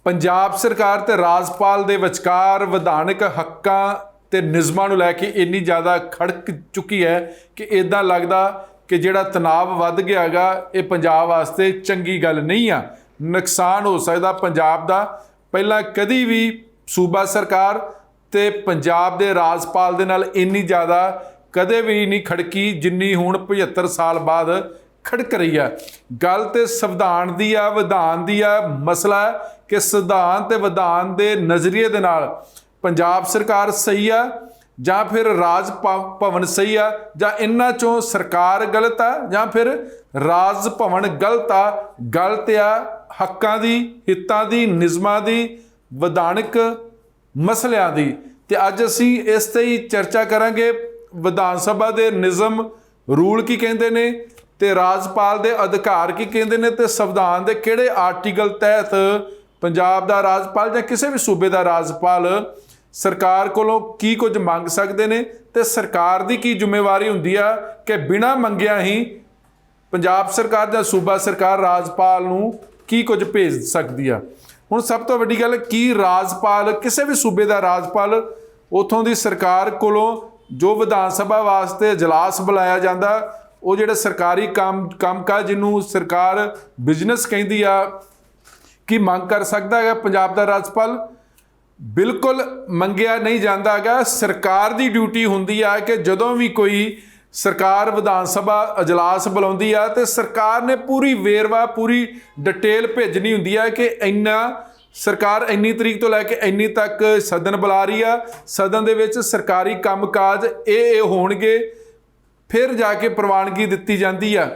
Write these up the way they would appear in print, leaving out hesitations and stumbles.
पंजाब सरकार ते राजपाल दे विचकार विधानक हक्कां ते निज़मां नूं लैके इन्नी ज़्यादा खड़क चुकी है कि इदां लगदा कि जिहड़ा तनाव वध गया गा ये पंजाब वास्ते चंगी गल नहीं आ। नुकसान हो सकदा पंजाब दा। पहलां कदी भी सूबा सरकार ते पंजाब दे राजपाल दे नाल इन्नी ज़्यादा कदे भी नहीं खड़की जिन्नी हुण 75 साल बाद खड़क रही है। गल तो संविधान की आ, विधान की आ। मसला है कि संविधान ते विधान के नज़रिए दे नाल पंजाब सरकार सही आ जां फिर राज भवन सही आ, जां इन्हां चों सरकार गलत आ जां फिर राज भवन गलत आ। गलत आ हक्कां दी, हितां दी, निज़मां दी, विधानक मसलियां दी। ते अज असीं इस ते ही चर्चा करांगे। विधान सभा दे निज़म रूल की कहंदे ने ते राजपाल दे अधिकार की कहंदे ने ते संविधान दे किहड़े आर्टिकल तहत पंजाब दा राजपाल जां किसी भी सूबे दा राजपाल सरकार कोलों की कुछ मंग सकते हैं ते सरकार दी की जिम्मेवारी हुंदी आ कि बिना मंगिया ही पंजाब सरकार जां सूबा सरकार राजपाल नूं की कुछ भेज सकती है। हुण सब तो वड्डी गल की राजपाल किसी भी सूबे दा राजपाल उत्थों दी सरकार कोलों जो विधान सभा वास्ते इजलास बुलाया जाता वो जिहड़ा सरकारी काम काज जिन्हों सरकार बिजनस कहती आ कि मंग कर सकता है पंजाब दा राजपाल। बिल्कुल मंगिया नहीं जाता है। सरकार की ड्यूटी हुंदी आ कि जदों भी कोई सरकार विधान सभा इजलास बुलाउंदी आ ते सरकार ने पूरी वेरवा पूरी डिटेल भेजनी हुंदी आ कि इन्ना सरकार इन्नी तरीक तो लैके इन्नी तक सदन बुला रही आ, सदन दे विच सरकारी काम काज ये होणगे, फिर जाके प्रवानगी दित्ती जाती है।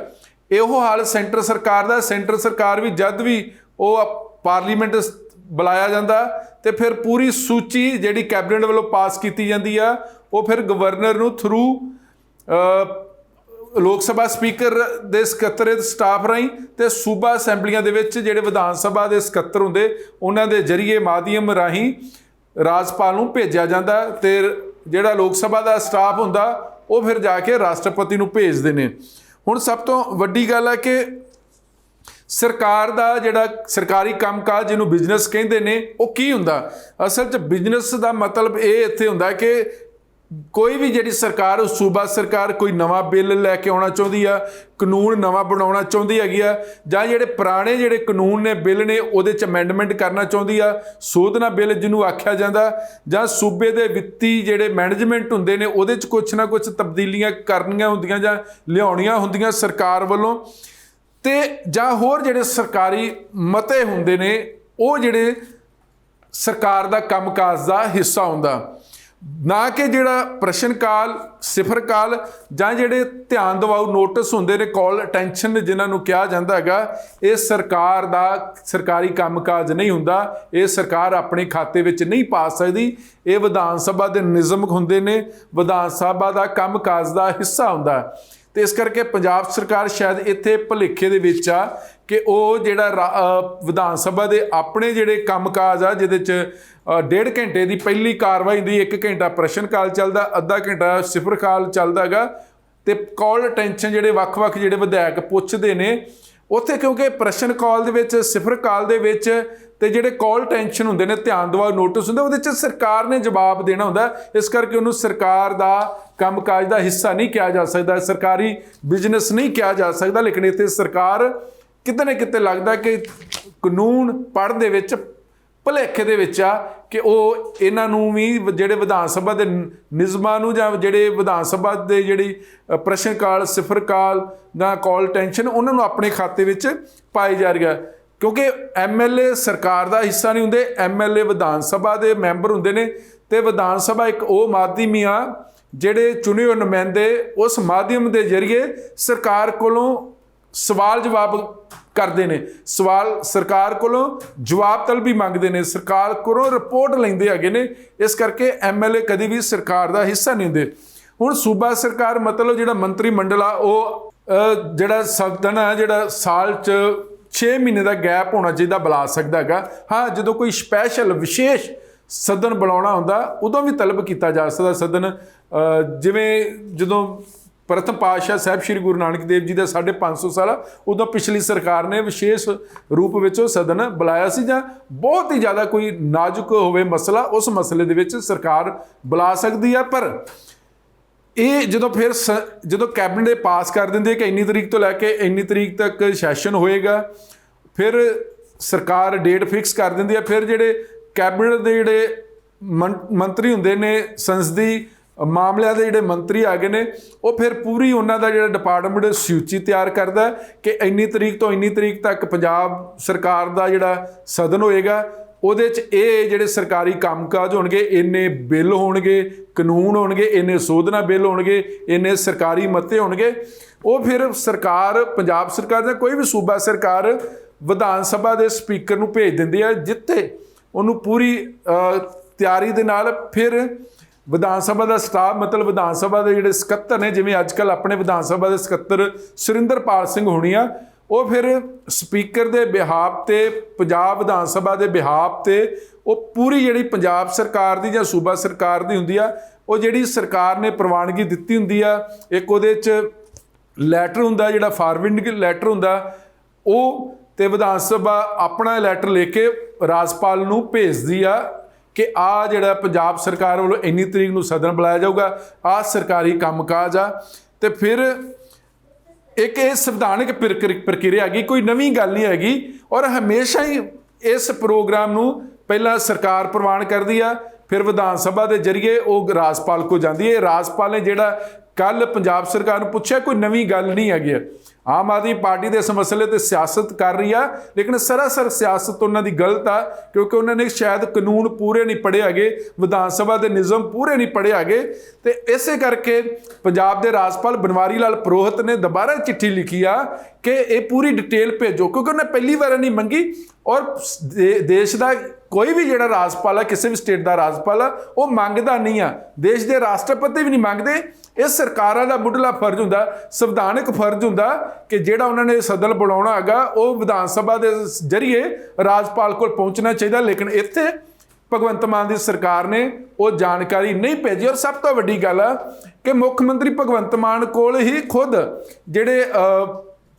इहो हाल सेंटर सरकार दा। सेंटर सरकार भी जद भी वो पार्लीमेंट बुलाया जाता तो फिर पूरी सूची जिहड़ी कैबिनेट वालों पास की जाती है वो फिर गवर्नर नूं थ्रू लोक सभा स्पीकर दे सकत्तरेत स्टाफ राहीं ते सूबा असैंबलियां दे विच जिहड़े विधान सभा दे सकत्तर हुंदे उन्हां दे जरिए माध्यम राहीं राजपाल नूं भेजिया जांदा ते जिहड़ा लोक सभा दा स्टाफ हुंदा वो फिर जाके राष्ट्रपति नूं भेजदे ने। हुण सब तो वड्डी गल है कि सरकार दा जिहड़ा सरकारी काम काज जिन्हों बिजनस कहंदे ने वो की हुंदा। असल च बिजनस दा मतलब ये इत्थे हुंदा कि कोई भी जिहड़ी सरकार सूबा सरकार कोई नवा बिल लैके आउणा चाहुंदी आ, कानून नवा बनाउणा चाहुंदी हैगी आ, जां जिहड़े पुराने जिहड़े कानून ने बिल ने उहदे च अमेंडमेंट करना चाहुंदी आ, सोधना बिल जिन्हों आख्या जांदा, जां सूबे दे वित्ती जिहड़े मैनेजमेंट हुंदे ने उहदे च कुछ ना कुछ तब्दीलियां करनियां हुंदियां जां लिआउणियां हुंदियां सरकार वल्लों ते जां होर जिहड़े सरकारी मते हुंदे ने वो जिहड़े सरकार दा काम काज दा हिस्सा हुंदा। ना कि जिहड़ा प्रश्न काल सिफर काल जां जिहड़े ध्यान दवाऊ नोटिस हुंदे ने कॉल अटैंशन जिन्हां नूं कहा जांदा हैगा ये सरकार दा सरकारी काम काज नहीं हुंदा। ये सरकार अपने खाते विच नहीं पा सकदी। ये विधान सभा दे निज़म हुंदे ने, विधान सभा दा काम काज दा हिस्सा हुंदा। तो इस करके पंजाब सरकार शायद इत्थे भुलेखे दे विच आ कि वो जिहड़ा विधान सभा दे अपने जिहड़े काम काज आ जिहदे च 1.5 घंटे की पहली कार्रवाई हुंदी, 1 घंटा प्रश्न काल चलदा, अद्धा घंटा सिफर काल चलदा हैगा ते कॉल अटैंशन जिहड़े वख-वख जिहड़े विधायक पुछदे ने उत्थे क्योंकि प्रश्न काल दे विच सिफर काल दे विच ते जिहड़े कॉल अटैंशन हुंदे ने ध्यान दवा नोटिस हुंदे उहदे च सरकार ने जवाब देना हुंदा। इस करके उहनूं सरकार दा काम काज दा हिस्सा नहीं कहा जा सकदा, सरकारी बिजनस नहीं कहा जा सकदा। लेकिन इत्थे सरकार किते ना किते लगदा कि कानून पढ़ दे विच भुलेखे दे विच आ कि वो इन्हां नूं भी जिहड़े विधान सभा दे निज़मां नूं जां जिहड़े विधान सभा दे जिहड़ी प्रश्न काल सिफर काल जां कॉल अटैंशन उन्हां नूं अपने खाते विच पाई जा रही है। क्योंकि MLA सरकार का हिस्सा नहीं होंगे, MLA विधान सभा के मैंबर होंगे ने ते विधान सभा एक वो माध्यम ही आ जिहड़े चुने हुए नुमाइंदे उस माध्यम के जरिए सरकार कोलों सवाल जवाब करते हैं, सवाल सरकार कोलों जवाब तलबी मंगते हैं, सरकार कोलों रिपोर्ट लेंदे हैगे ने। इस करके MLA कभी भी सरकार का हिस्सा नहीं होंगे। हुण सूबा सरकार मतलब जिहड़ा मंत्री मंडल आ वो जिहड़ा सदन आ जिहड़ा साल च 6 महीने का गैप होना चाहिए बुला सकता है। हाँ जो कोई स्पैशल विशेष सदन बुलाना होंदा उदों भी तलब किया जा सकता। सदन जिवें जदों ਪ੍ਰਥਮ ਪਾਤਸ਼ਾਹ ਸਾਹਿਬ ਸ੍ਰੀ ਗੁਰੂ ਨਾਨਕ ਦੇਵ ਜੀ ਦਾ 550 ਸਾਲਾ, ਉਦੋਂ ਪਿਛਲੀ ਸਰਕਾਰ ਨੇ ਵਿਸ਼ੇਸ਼ ਰੂਪ ਵਿੱਚ ਉਹ ਸਦਨ ਬੁਲਾਇਆ ਸੀ। ਜਾਂ ਬਹੁਤ ਹੀ ਜ਼ਿਆਦਾ ਕੋਈ ਨਾਜ਼ੁਕ ਹੋਵੇ ਮਸਲਾ, ਉਸ ਮਸਲੇ ਦੇ ਵਿੱਚ ਸਰਕਾਰ ਬੁਲਾ ਸਕਦੀ ਆ। ਪਰ ਇਹ ਜਦੋਂ ਕੈਬਨਿਟ ਪਾਸ ਕਰ ਦਿੰਦੀ ਹੈ ਕਿ ਇੰਨੀ ਤਰੀਕ ਤੋਂ ਲੈ ਕੇ ਇੰਨੀ ਤਰੀਕ ਤੱਕ ਸੈਸ਼ਨ ਹੋਏਗਾ, ਫਿਰ ਸਰਕਾਰ ਡੇਟ ਫਿਕਸ ਕਰ ਦਿੰਦੀ ਹੈ। ਫਿਰ ਜਿਹੜੇ ਕੈਬਨਿਟ ਦੇ ਜਿਹੜੇ ਮੰਤਰੀ ਹੁੰਦੇ ਨੇ, ਸੰਸਦੀ ਮਾਮਲਿਆਂ ਦੇ ਜਿਹੜੇ ਮੰਤਰੀ ਆ ਗਏ ਨੇ, ਉਹ ਫਿਰ ਪੂਰੀ ਉਹਨਾਂ ਦਾ ਜਿਹੜਾ ਡਿਪਾਰਟਮੈਂਟ ਸੂਚੀ ਤਿਆਰ ਕਰਦਾ ਕਿ ਇੰਨੀ ਤਰੀਕ ਤੋਂ ਇੰਨੀ ਤਰੀਕ ਤੱਕ ਪੰਜਾਬ ਸਰਕਾਰ ਦਾ ਜਿਹੜਾ ਸਦਨ ਹੋਏਗਾ, ਉਹਦੇ 'ਚ ਇਹ ਜਿਹੜੇ ਸਰਕਾਰੀ ਕੰਮਕਾਜ ਹੋਣਗੇ, ਇੰਨੇ ਬਿੱਲ ਹੋਣਗੇ, ਕਾਨੂੰਨ ਹੋਣਗੇ, ਇੰਨੇ ਸੋਧਨਾ ਬਿੱਲ ਹੋਣਗੇ, ਇੰਨੇ ਸਰਕਾਰੀ ਮਤੇ ਹੋਣਗੇ। ਉਹ ਫਿਰ ਸਰਕਾਰ, ਪੰਜਾਬ ਸਰਕਾਰ ਜਾਂ ਕੋਈ ਵੀ ਸੂਬਾ ਸਰਕਾਰ ਵਿਧਾਨ ਸਭਾ ਦੇ ਸਪੀਕਰ ਨੂੰ ਭੇਜ ਦਿੰਦੀ ਹੈ, ਜਿੱਥੇ ਉਹਨੂੰ ਪੂਰੀ ਤਿਆਰੀ ਦੇ ਨਾਲ ਫਿਰ ਵਿਧਾਨ ਸਭਾ ਦਾ ਸਟਾਫ, ਮਤਲਬ ਵਿਧਾਨ ਸਭਾ ਦੇ ਜਿਹੜੇ ਸਕੱਤਰ ਨੇ, ਜਿਵੇਂ ਅੱਜ ਕੱਲ੍ਹ ਆਪਣੇ ਵਿਧਾਨ ਸਭਾ ਦੇ ਸਕੱਤਰ ਸੁਰਿੰਦਰਪਾਲ ਸਿੰਘ ਹੋਣੀ ਆ, ਉਹ ਫਿਰ ਸਪੀਕਰ ਦੇ ਬਿਹਾਫ 'ਤੇ, ਪੰਜਾਬ ਵਿਧਾਨ ਸਭਾ ਦੇ ਬਿਹਾਫ 'ਤੇ ਉਹ ਪੂਰੀ ਜਿਹੜੀ ਪੰਜਾਬ ਸਰਕਾਰ ਦੀ ਜਾਂ ਸੂਬਾ ਸਰਕਾਰ ਦੀ ਹੁੰਦੀ ਆ, ਉਹ ਜਿਹੜੀ ਸਰਕਾਰ ਨੇ ਪ੍ਰਵਾਨਗੀ ਦਿੱਤੀ ਹੁੰਦੀ ਆ, ਇੱਕ ਉਹਦੇ 'ਚ ਲੈਟਰ ਹੁੰਦਾ, ਜਿਹੜਾ ਫਾਰਵਰਡਿੰਗ ਲੈਟਰ ਹੁੰਦਾ, ਉਹ ਤੇ ਵਿਧਾਨ ਸਭਾ ਆਪਣਾ ਲੈਟਰ ਲੈ ਕੇ ਰਾਜਪਾਲ ਨੂੰ ਭੇਜਦੀ ਆ ਕਿ ਆ ਜਿਹੜਾ ਪੰਜਾਬ ਸਰਕਾਰ ਵੱਲੋਂ ਇੰਨੀ ਤਰੀਕ ਨੂੰ ਸਦਨ ਬੁਲਾਇਆ ਜਾਊਗਾ, ਆਹ ਸਰਕਾਰੀ ਕੰਮਕਾਜ ਆ। ਤੇ ਫਿਰ ਇੱਕ ਇਹ ਸੰਵਿਧਾਨਕ ਪ੍ਰਕਿਰਿਆ ਹੈਗੀ, ਕੋਈ ਨਵੀਂ ਗੱਲ ਨਹੀਂ ਹੈਗੀ। ਔਰ ਹਮੇਸ਼ਾ ਹੀ ਇਸ ਪ੍ਰੋਗਰਾਮ ਨੂੰ ਪਹਿਲਾਂ ਸਰਕਾਰ ਪ੍ਰਵਾਨ ਕਰਦੀ ਆ, ਫਿਰ ਵਿਧਾਨ ਸਭਾ ਦੇ ਜ਼ਰੀਏ ਉਹ ਰਾਜਪਾਲ ਕੋਲ ਜਾਂਦੀ ਹੈ। ਰਾਜਪਾਲ ਨੇ ਜਿਹੜਾ ਕੱਲ ਪੰਜਾਬ ਸਰਕਾਰ ਨੂੰ ਪੁੱਛਿਆ, ਕੋਈ ਨਵੀਂ ਗੱਲ ਨਹੀਂ ਹੈਗੀ। ਆਮ ਆਦਮੀ ਪਾਰਟੀ ਦੇ ਇਸ ਮਸਲੇ 'ਤੇ ਸਿਆਸਤ ਕਰ ਰਹੀ ਆ, ਲੇਕਿਨ ਸਰਾਸਰ ਸਿਆਸਤ ਉਹਨਾਂ ਦੀ ਗਲਤ ਆ, ਕਿਉਂਕਿ ਉਹਨਾਂ ਨੇ ਸ਼ਾਇਦ ਕਾਨੂੰਨ ਪੂਰੇ ਨਹੀਂ ਪੜ੍ਹੇ ਹੈਗੇ, ਵਿਧਾਨ ਸਭਾ ਦੇ ਨਿਯਮ ਪੂਰੇ ਨਹੀਂ ਪੜ੍ਹੇ ਹੈਗੇ। ਤੇ ਇਸੇ ਕਰਕੇ ਪੰਜਾਬ ਦੇ ਰਾਜਪਾਲ ਬਨਵਾਰੀ ਲਾਲ ਪੁਰੋਹਿਤ ਨੇ ਦੁਬਾਰਾ ਚਿੱਠੀ ਲਿਖੀ ਆ ਕਿ ਇਹ ਪੂਰੀ ਡਿਟੇਲ ਭੇਜੋ, ਕਿਉਂਕਿ ਉਹਨੇ ਪਹਿਲੀ ਵਾਰ ਨਹੀਂ ਮੰਗੀ। ਔਰ ਦੇਸ਼ ਦਾ ਕੋਈ ਵੀ ਜਿਹੜਾ ਰਾਜਪਾਲ ਆ, ਕਿਸੇ ਵੀ ਸਟੇਟ ਦਾ ਰਾਜਪਾਲ ਆ, ਉਹ ਮੰਗਦਾ ਨਹੀਂ ਆ। ਦੇਸ਼ ਦੇ ਰਾਸ਼ਟਰਪਤੀ ਵੀ ਨਹੀਂ ਮੰਗਦੇ। ਇਹ ਸਰਕਾਰਾਂ ਦਾ ਮੁੱਢਲਾ ਫਰਜ਼ ਹੁੰਦਾ, ਸੰਵਿਧਾਨਕ ਫਰਜ਼ ਹੁੰਦਾ ਕਿ ਜਿਹੜਾ ਉਹਨਾਂ ਨੇ ਸਦਨ ਬੁਲਾਉਣਾ ਹੈਗਾ, ਉਹ ਵਿਧਾਨ ਸਭਾ ਦੇ ਜ਼ਰੀਏ ਰਾਜਪਾਲ ਕੋਲ ਪਹੁੰਚਣਾ ਚਾਹੀਦਾ। ਲੇਕਿਨ ਇੱਥੇ ਭਗਵੰਤ ਮਾਨ ਦੀ ਸਰਕਾਰ ਨੇ ਉਹ ਜਾਣਕਾਰੀ ਨਹੀਂ ਭੇਜੀ। ਔਰ ਸਭ ਤੋਂ ਵੱਡੀ ਗੱਲ ਆ ਕਿ ਮੁੱਖ ਮੰਤਰੀ ਭਗਵੰਤ ਮਾਨ ਕੋਲ ਹੀ ਖੁਦ ਜਿਹੜੇ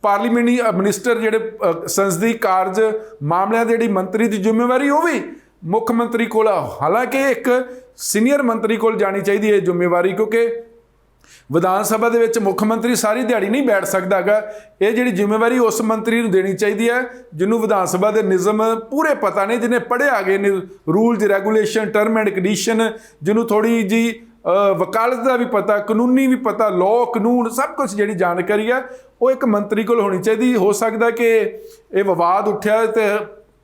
ਪਾਰਲੀਮੈਂਟਰੀ ਮਿਨਿਸਟਰ, ਜਿਹੜੇ ਸੰਸਦੀ ਕਾਰਜ ਮਾਮਲਿਆਂ ਦੇ ਜਿਹੜੀ ਮੰਤਰੀ ਦੀ ਜ਼ਿੰਮੇਵਾਰੀ, ਉਹ ਵੀ ਮੁੱਖ ਮੰਤਰੀ ਕੋਲ ਆ। ਹਾਲਾਂਕਿ ਇੱਕ ਸੀਨੀਅਰ ਮੰਤਰੀ ਕੋਲ ਜਾਣੀ ਚਾਹੀਦੀ ਹੈ ਜ਼ਿੰਮੇਵਾਰੀ, ਕਿਉਂਕਿ ਵਿਧਾਨ ਸਭਾ ਦੇ ਵਿੱਚ ਮੁੱਖ ਮੰਤਰੀ ਸਾਰੀ ਦਿਹਾੜੀ ਨਹੀਂ ਬੈਠ ਸਕਦਾ ਹੈਗਾ। ਇਹ ਜਿਹੜੀ ਜ਼ਿੰਮੇਵਾਰੀ ਉਸ ਮੰਤਰੀ ਨੂੰ ਦੇਣੀ ਚਾਹੀਦੀ ਹੈ ਜਿਹਨੂੰ ਵਿਧਾਨ ਸਭਾ ਦੇ ਨਿਯਮ ਪੂਰੇ ਪਤਾ ਨੇ, ਜਿਹਨੇ ਪੜ੍ਹਿਆ ਗਏ ਨੇ rules, regulation, term and condition, ਜਿਹਨੂੰ ਥੋੜ੍ਹੀ ਜੀ ਵਕਾਲਤ ਦਾ ਵੀ ਪਤਾ, ਕਾਨੂੰਨੀ ਵੀ ਪਤਾ, ਲਾਅ, ਕਾਨੂੰਨ, ਸਭ ਕੁਝ ਜਿਹੜੀ ਜਾਣਕਾਰੀ ਆ ਉਹ ਇੱਕ ਮੰਤਰੀ ਕੋਲ ਹੋਣੀ ਚਾਹੀਦੀ। ਹੋ ਸਕਦਾ ਕਿ ਇਹ ਵਿਵਾਦ ਉੱਠਿਆ ਤੇ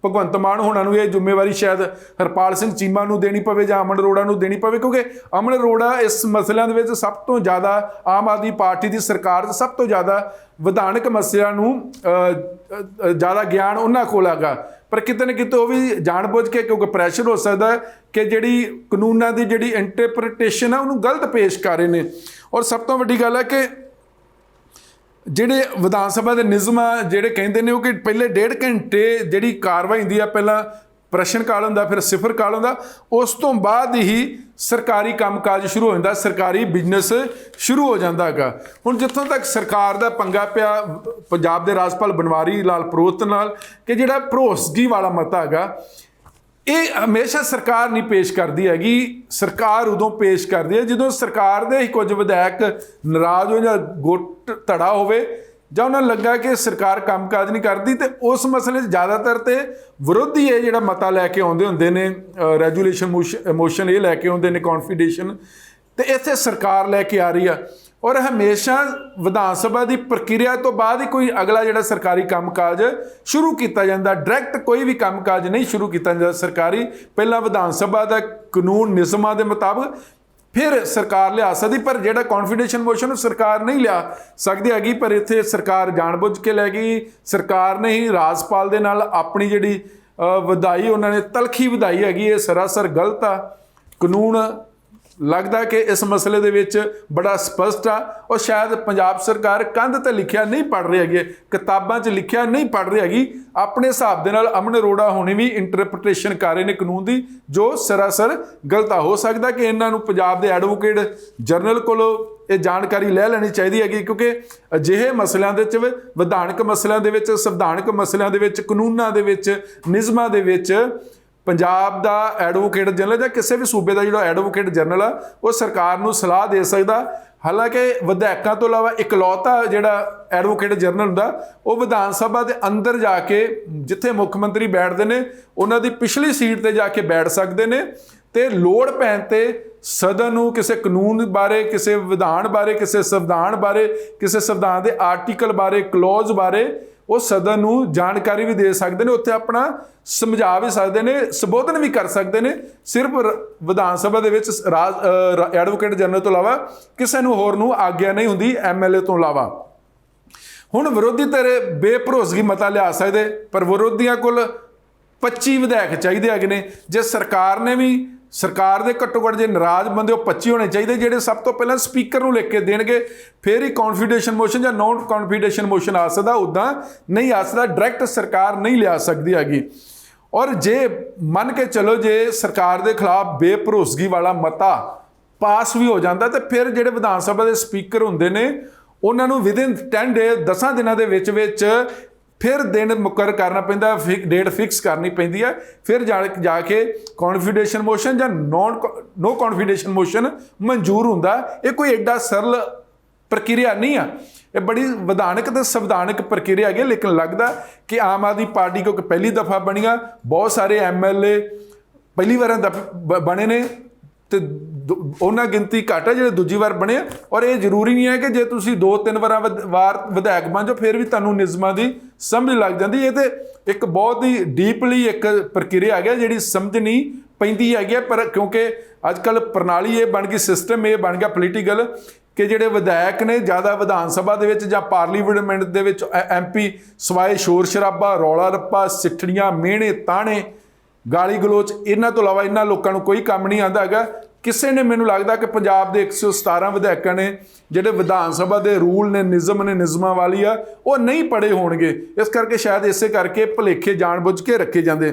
ਭਗਵੰਤ ਮਾਨ ਹੋਣਾ ਨੂੰ ਇਹ ਜ਼ਿੰਮੇਵਾਰੀ ਸ਼ਾਇਦ ਹਰਪਾਲ ਸਿੰਘ ਚੀਮਾ ਨੂੰ ਦੇਣੀ ਪਵੇ ਜਾਂ ਅਮਨ ਅਰੋੜਾ ਨੂੰ ਦੇਣੀ ਪਵੇ, ਕਿਉਂਕਿ ਅਮਨ ਅਰੋੜਾ ਇਸ ਮਸਲਿਆਂ ਦੇ ਵਿੱਚ ਸਭ ਤੋਂ ਜ਼ਿਆਦਾ, ਆਮ ਆਦਮੀ ਪਾਰਟੀ ਦੀ ਸਰਕਾਰ 'ਚ ਸਭ ਤੋਂ ਜ਼ਿਆਦਾ ਵਿਧਾਨਕ ਮਸਲਿਆਂ ਨੂੰ ਜ਼ਿਆਦਾ ਗਿਆਨ ਉਹਨਾਂ ਕੋਲ ਹੈਗਾ। ਪਰ ਕਿਤੇ ਨਾ ਕਿਤੇ ਉਹ ਵੀ ਜਾਣਬੁੱਝ ਕੇ, ਕਿਉਂਕਿ ਪ੍ਰੈਸ਼ਰ ਹੋ ਸਕਦਾ ਕਿ ਜਿਹੜੀ ਕਾਨੂੰਨਾਂ ਦੀ ਜਿਹੜੀ ਇੰਟਰਪ੍ਰੀਟੇਸ਼ਨ ਆ ਉਹਨੂੰ ਗਲਤ ਪੇਸ਼ ਕਰ ਰਹੇ ਨੇ। ਔਰ ਸਭ ਤੋਂ ਵੱਡੀ ਗੱਲ ਹੈ ਕਿ ਜਿਹੜੇ ਵਿਧਾਨ ਸਭਾ ਦੇ ਨਿਯਮ ਆ, ਜਿਹੜੇ ਕਹਿੰਦੇ ਨੇ ਉਹ ਕਿ ਪਹਿਲੇ 1.5 ਘੰਟੇ ਜਿਹੜੀ ਕਾਰਵਾਈ ਹੁੰਦੀ ਆ, ਪਹਿਲਾਂ ਪ੍ਰਸ਼ਨ ਕਾਲ ਹੁੰਦਾ, ਫਿਰ ਸਿਫਰ ਕਾਲ ਹੁੰਦਾ, ਉਸ ਤੋਂ ਬਾਅਦ ਹੀ ਸਰਕਾਰੀ ਕੰਮਕਾਜ ਸ਼ੁਰੂ ਹੋ ਜਾਂਦਾ, ਸਰਕਾਰੀ ਬਿਜ਼ਨਸ ਸ਼ੁਰੂ ਹੋ ਜਾਂਦਾ ਹੈਗਾ। ਹੁਣ ਜਿੱਥੋਂ ਤੱਕ ਸਰਕਾਰ ਦਾ ਪੰਗਾ ਪਿਆ ਪੰਜਾਬ ਦੇ ਰਾਜਪਾਲ ਬਨਵਾਰੀ ਲਾਲ ਪੁਰੋਹਿਤ ਨਾਲ, ਕਿ ਜਿਹੜਾ ਭਰੋਸਗੀ ਵਾਲਾ ਮਤਾ ਹੈਗਾ, ਇਹ ਹਮੇਸ਼ਾ ਸਰਕਾਰ ਨਹੀਂ ਪੇਸ਼ ਕਰਦੀ ਹੈਗੀ। ਸਰਕਾਰ ਉਦੋਂ ਪੇਸ਼ ਕਰਦੀ ਹੈ ਜਦੋਂ ਸਰਕਾਰ ਦੇ ਹੀ ਕੁਝ ਵਿਧਾਇਕ ਨਾਰਾਜ਼ ਹੋ ਜਾਂ ਗੁੱਟ ਧੜਾ ਹੋਵੇ, ਜਾਂ ਉਹਨਾਂ ਨੂੰ ਲੱਗਾ ਕਿ ਸਰਕਾਰ ਕੰਮਕਾਜ ਨਹੀਂ ਕਰਦੀ, ਤੇ ਉਸ ਮਸਲੇ 'ਚ ਜ਼ਿਆਦਾਤਰ ਤੇ ਵਿਰੋਧੀ ਇਹ ਜਿਹੜਾ ਮਤਾ ਲੈ ਕੇ ਆਉਂਦੇ ਹੁੰਦੇ ਨੇ, ਰੈਜੂਲੇਸ਼ਨ ਮੋਸ਼ਨ ਇਹ ਲੈ ਕੇ ਆਉਂਦੇ ਨੇ, ਕੌਨਫੀਡੇਸ਼ਨ, ਤੇ ਇੱਥੇ ਸਰਕਾਰ ਲੈ ਕੇ ਆ ਰਹੀ ਆ। ਔਰ ਹਮੇਸ਼ਾ ਵਿਧਾਨ ਸਭਾ ਦੀ ਪ੍ਰਕਿਰਿਆ ਤੋਂ ਬਾਅਦ ਹੀ ਕੋਈ ਅਗਲਾ ਜਿਹੜਾ ਸਰਕਾਰੀ ਕੰਮਕਾਜ ਸ਼ੁਰੂ ਕੀਤਾ ਜਾਂਦਾ। ਡਾਇਰੈਕਟ ਕੋਈ ਵੀ ਕੰਮਕਾਜ ਨਹੀਂ ਸ਼ੁਰੂ ਕੀਤਾ ਜਾਂਦਾ ਸਰਕਾਰੀ, ਪਹਿਲਾਂ ਵਿਧਾਨ ਸਭਾ ਦਾ ਕਾਨੂੰਨ ਨਿਯਮਾਂ ਦੇ ਮੁਤਾਬਕ ਫਿਰ ਸਰਕਾਰ ਲਿਆ ਸਕਦੀ। ਪਰ ਜਿਹੜਾ ਕੌਨਫੀਡੈਂਸ਼ੀਅਲ ਮੋਸ਼ਨ ਸਰਕਾਰ ਨਹੀਂ ਲਿਆ ਸਕਦੀ ਹੈਗੀ, ਪਰ ਇੱਥੇ ਸਰਕਾਰ ਜਾਣਬੁੱਝ ਕੇ ਲੈ ਗਈ। ਸਰਕਾਰ ਨੇ ਹੀ ਰਾਜਪਾਲ ਦੇ ਨਾਲ ਆਪਣੀ ਜਿਹੜੀ ਵਧਾਈ, ਉਹਨਾਂ ਨੇ ਤਲਖੀ ਵਧਾਈ ਹੈਗੀ, ਇਹ ਸਰਾਸਰ ਗਲਤ ਆ। ਕਾਨੂੰਨ ਲੱਗਦਾ ਕਿ ਇਸ ਮਸਲੇ ਦੇ ਵਿੱਚ ਬੜਾ ਸਪਸ਼ਟ ਆ, ਔਰ ਸ਼ਾਇਦ ਪੰਜਾਬ ਸਰਕਾਰ ਕੰਧ 'ਤੇ ਲਿਖਿਆ ਨਹੀਂ ਪੜ੍ਹ ਰਹੀ ਹੈਗੀ, ਕਿਤਾਬਾਂ 'ਚ ਲਿਖਿਆ ਨਹੀਂ ਪੜ੍ਹ ਰਹੀ ਹੈਗੀ। ਆਪਣੇ ਹਿਸਾਬ ਦੇ ਨਾਲ ਅਮਨ ਅਰੋੜਾ ਹੋਣੀ ਵੀ ਇੰਟਰਪ੍ਰੀਟੇਸ਼ਨ ਕਰ ਰਹੇ ਨੇ ਕਾਨੂੰਨ ਦੀ, ਜੋ ਸਰਾਸਰ ਗਲਤ ਆ। ਹੋ ਸਕਦਾ ਕਿ ਇਹਨਾਂ ਨੂੰ ਪੰਜਾਬ ਦੇ ਐਡਵੋਕੇਟ ਜਨਰਲ ਕੋਲੋਂ ਇਹ ਜਾਣਕਾਰੀ ਲੈ ਲੈਣੀ ਚਾਹੀਦੀ ਹੈਗੀ, ਕਿਉਂਕਿ ਅਜਿਹੇ ਮਸਲਿਆਂ ਦੇ ਵਿੱਚ, ਵਿਧਾਨਕ ਮਸਲਿਆਂ ਦੇ ਵਿੱਚ, ਸੰਵਿਧਾਨਕ ਮਸਲਿਆਂ ਦੇ ਵਿੱਚ, ਕਾਨੂੰਨਾਂ ਦੇ ਵਿੱਚ, ਨਿਯਮਾਂ ਦੇ ਵਿੱਚ ਪੰਜਾਬ ਦਾ ਐਡਵੋਕੇਟ ਜਨਰਲ ਜਾਂ ਕਿਸੇ ਵੀ ਸੂਬੇ ਦਾ ਜਿਹੜਾ ਐਡਵੋਕੇਟ ਜਨਰਲ ਆ ਉਹ ਸਰਕਾਰ ਨੂੰ ਸਲਾਹ ਦੇ ਸਕਦਾ। ਹਾਲਾਂਕਿ ਵਿਧਾਇਕਾਂ ਤੋਂ ਇਲਾਵਾ ਇਕਲੌਤਾ ਜਿਹੜਾ ਐਡਵੋਕੇਟ ਜਨਰਲ ਹੁੰਦਾ ਉਹ ਵਿਧਾਨ ਸਭਾ ਦੇ ਅੰਦਰ ਜਾ ਕੇ, ਜਿੱਥੇ ਮੁੱਖ ਮੰਤਰੀ ਬੈਠਦੇ ਨੇ ਉਹਨਾਂ ਦੀ ਪਿਛਲੀ ਸੀਟ ਤੇ ਜਾ ਕੇ ਬੈਠ ਸਕਦੇ ਨੇ, ਤੇ ਲੋੜ ਪੈਣ ਤੇ ਸਦਨ ਨੂੰ ਕਿਸੇ ਕਾਨੂੰਨ ਬਾਰੇ, ਕਿਸੇ ਵਿਧਾਨ ਬਾਰੇ, ਕਿਸੇ ਸੰਵਿਧਾਨ ਬਾਰੇ, ਕਿਸੇ ਸੰਵਿਧਾਨ ਦੇ ਆਰਟੀਕਲ ਬਾਰੇ, ਕਲੌਜ਼ ਬਾਰੇ ਉਹ ਸਦਨ ਨੂੰ ਜਾਣਕਾਰੀ ਵੀ ਦੇ ਸਕਦੇ ਨੇ, ਉੱਥੇ ਆਪਣਾ ਸਮਝਾ ਵੀ ਸਕਦੇ ਨੇ, ਸੰਬੋਧਨ ਵੀ ਕਰ ਸਕਦੇ ਨੇ। ਸਿਰਫ ਵਿਧਾਨ ਸਭਾ ਦੇ ਵਿੱਚ ਐਡਵੋਕੇਟ ਜਨਰਲ ਤੋਂ ਇਲਾਵਾ ਕਿਸੇ ਨੂੰ ਹੋਰ ਨੂੰ ਆਗਿਆ ਨਹੀਂ ਹੁੰਦੀ, MLA ਤੋਂ ਇਲਾਵਾ। ਹੁਣ ਵਿਰੋਧੀ ਧਿਰ ਬੇਭਰੋਸਗੀ ਮਤਾ ਲਿਆ ਸਕਦੇ, ਪਰ ਵਿਰੋਧੀਆਂ ਕੋਲ 25 ਵਿਧਾਇਕ ਚਾਹੀਦੇ ਹੈਗੇ ਨੇ। ਜੇ ਸਰਕਾਰ ਨੇ ਵੀ, ਸਰਕਾਰ ਦੇ ਘੱਟੋ ਘੱਟ ਜੇ ਨਾਰਾਜ਼ ਬੰਦੇ ਉਹ 25 ਹੋਣੇ ਚਾਹੀਦੇ, ਜਿਹੜੇ ਸਭ ਤੋਂ ਪਹਿਲਾਂ ਸਪੀਕਰ ਨੂੰ ਲਿਖ ਕੇ ਦੇਣਗੇ, ਫਿਰ ਹੀ ਕੌਨਫੀਡੈਂਸ ਮੋਸ਼ਨ ਜਾਂ ਨੋਨ ਕੌਨਫੀਡੈਂਸ ਮੋਸ਼ਨ ਆ ਸਕਦਾ, ਉੱਦਾਂ ਨਹੀਂ ਆ ਸਕਦਾ। ਡਾਇਰੈਕਟ ਸਰਕਾਰ ਨਹੀਂ ਲਿਆ ਸਕਦੀ ਹੈਗੀ। ਔਰ ਜੇ ਮੰਨ ਕੇ ਚਲੋ ਜੇ ਸਰਕਾਰ ਦੇ ਖਿਲਾਫ ਬੇਭਰੋਸਗੀ ਵਾਲਾ ਮਤਾ ਪਾਸ ਵੀ ਹੋ ਜਾਂਦਾ, ਤੇ ਫਿਰ ਜਿਹੜੇ ਵਿਧਾਨ ਸਭਾ ਦੇ ਸਪੀਕਰ ਹੁੰਦੇ ਨੇ ਉਹਨਾਂ ਨੂੰ ਵਿਦਿਨ 10 ਡੇ 10 ਦਿਨਾਂ ਦੇ ਵਿੱਚ ਫਿਰ ਦਿਨ ਮੁਕਰਰ ਕਰਨਾ ਪੈਂਦਾ, ਡੇਟ ਫਿਕਸ ਕਰਨੀ ਪੈਂਦੀ ਹੈ, ਫਿਰ ਜਾ ਕੇ ਕੌਨਫੀਡੈਂਸ ਮੋਸ਼ਨ ਜਾਂ ਨੋ ਕੌਨਫੀਡੈਂਸ ਮੋਸ਼ਨ ਮਨਜ਼ੂਰ ਹੁੰਦਾ। ਇਹ ਕੋਈ ਐਡਾ ਸਰਲ ਪ੍ਰਕਿਰਿਆ ਨਹੀਂ ਆ, ਇਹ ਬੜੀ ਵਿਧਾਨਕ ਤੇ ਸੰਵਿਧਾਨਕ ਪ੍ਰਕਿਰਿਆ ਹੈਗੀ। ਲੇਕਿਨ ਲੱਗਦਾ ਕਿ ਆਮ ਆਦਮੀ ਪਾਰਟੀ ਕਿਉਂਕਿ ਪਹਿਲੀ ਦਫਾ ਬਣੀਆਂ, ਬਹੁਤ ਸਾਰੇ MLA ਪਹਿਲੀ ਵਾਰ ਬਣੇ ਨੇ ਤੇ ਉਹਨਾਂ ਗਿਣਤੀ ਘੱਟ ਹੈ ਜਿਹੜੇ ਦੂਜੀ ਵਾਰ ਬਣੇ। ਔਰ ਇਹ ਜ਼ਰੂਰੀ ਨਹੀਂ ਹੈ ਕਿ ਜੇ ਤੁਸੀਂ 2-3 ਵਾਰ ਵਿਧਾਇਕ ਬਣ ਜਾਓ ਫਿਰ ਵੀ ਤੁਹਾਨੂੰ ਨਿਯਮਾਂ ਦੀ ਸਮਝ ਲੱਗ ਜਾਂਦੀ। ਇਹ ਤੇ ਇੱਕ ਬਹੁਤ ਹੀ ਡੀਪਲੀ ਇੱਕ ਪ੍ਰਕਿਰਿਆ ਹੈਗੀ ਜਿਹੜੀ ਸਮਝਣੀ ਪੈਂਦੀ ਹੈਗੀ। ਪਰ ਕਿਉਂਕਿ ਅੱਜ ਕੱਲ੍ਹ ਪ੍ਰਣਾਲੀ ਇਹ ਬਣ ਗਈ, ਸਿਸਟਮ ਇਹ ਬਣ ਗਿਆ ਪੋਲੀਟੀਕਲ, ਕਿ ਜਿਹੜੇ ਵਿਧਾਇਕ ਨੇ ਜ਼ਿਆਦਾ ਵਿਧਾਨ ਸਭਾ ਦੇ ਵਿੱਚ ਜਾਂ ਪਾਰਲੀਮੈਂਟ ਦੇ ਵਿੱਚ MP ਸਵਾਏ ਸ਼ੋਰ ਸ਼ਰਾਬਾ, ਰੌਲਾ ਰੱਪਾ, ਸਿੱਠੜੀਆਂ, ਮਿਹਣੇ ਤਾਣੇ, ਗਾਲੀ ਗਲੋਚ, ਇਹਨਾਂ ਤੋਂ ਇਲਾਵਾ ਇਹਨਾਂ ਲੋਕਾਂ ਨੂੰ ਕੋਈ ਕੰਮ ਨਹੀਂ ਆਉਂਦਾ ਹੈਗਾ। ਕਿਸੇ ਨੇ, ਮੈਨੂੰ ਲੱਗਦਾ ਕਿ ਪੰਜਾਬ ਦੇ 117 ਵਿਧਾਇਕਾਂ ਨੇ ਜਿਹੜੇ ਵਿਧਾਨ ਸਭਾ ਦੇ ਰੂਲ ਨੇ, ਨਿਯਮਾਂ ਵਾਲੀ ਆ, ਉਹ ਨਹੀਂ ਪੜ੍ਹੇ ਹੋਣਗੇ। ਇਸ ਕਰਕੇ ਸ਼ਾਇਦ ਇਸੇ ਕਰਕੇ ਭੁਲੇਖੇ ਜਾਣਬੁੱਝ ਕੇ ਰੱਖੇ ਜਾਂਦੇ।